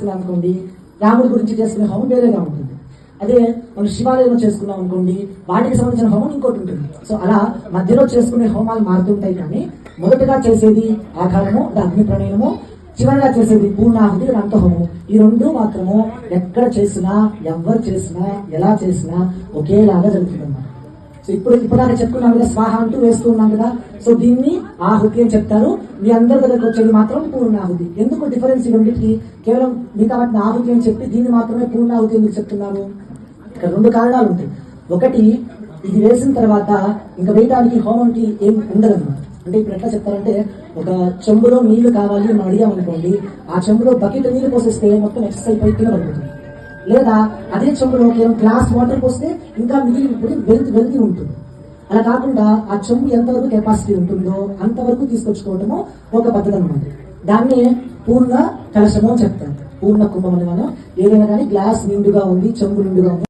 చేసుకున్నాం అనుకోండి, రాముడి గురించి చేసుకునే హోమం వేరేగా ఉంటుంది. అదే మనం శివాలయంలో చేసుకున్నాం అనుకోండి, వాటికి సంబంధించిన హోమం ఇంకోటి ఉంటుంది. సో అలా మధ్యలో చేసుకునే హోమాలు మారుతుంటాయి. కానీ మొదటగా చేసేది ఆకారము, అగ్ని ప్రణయనము, చివరిగా చేసేది పూర్ణాహుతి, అంతహోమము. ఈ రెండు మాత్రము ఎక్కడ చేసినా, ఎవరు చేసినా, ఎలా చేసినా ఒకేలాగా జరుగుతుంది అన్నమాట. సో ఇప్పుడు చెప్పుకున్నాం కదా, స్వాహ అంటూ వేస్తూ ఉన్నాం కదా. సో దీన్ని ఆహుతి అని చెప్తారు. మీ అందరి దగ్గరకు వచ్చేది మాత్రం పూర్ణాహుతి. ఎందుకు డిఫరెన్స్ ఈ రెండింటికి? కేవలం మిగతా వాటిని ఆహుతి అని చెప్పి దీన్ని మాత్రమే పూర్ణాహుతి ఎందుకు చెప్తున్నారు? ఇక్కడ రెండు కారణాలు ఉంటాయి. ఒకటి, ఇది వేసిన తర్వాత ఇంకా వేయడానికి హోమంకి ఏం ఉండదన్నమాట. అంటే ఇప్పుడు ఎట్లా చెప్తారంటే, ఒక చెంబులో నీళ్లు కావాలి మనం అడిగామనుకోండి, ఆ చెంబులో బకెట్ నీళ్లు పోసేస్తే మొత్తం ఎక్సర్సైజ్ పై కింద పడుతుంది. లేదా అదే చెంబులో కేవలం గ్లాస్ వాటర్ పోస్తే ఇంకా మిగిలినప్పుడు వెళ్తూ ఉంటుంది. అలా కాకుండా ఆ చెంబు ఎంతవరకు కెపాసిటీ ఉంటుందో అంతవరకు తీసుకొచ్చుకోవటము ఒక పద్ధతి అన్నమాట. దాన్ని పూర్ణ కలశము అని చెప్తారు. పూర్ణ కుంభం అని మనం ఏదైనా కానీ గ్లాస్ నిండుగా ఉంది, చెంబు నిండుగా ఉంది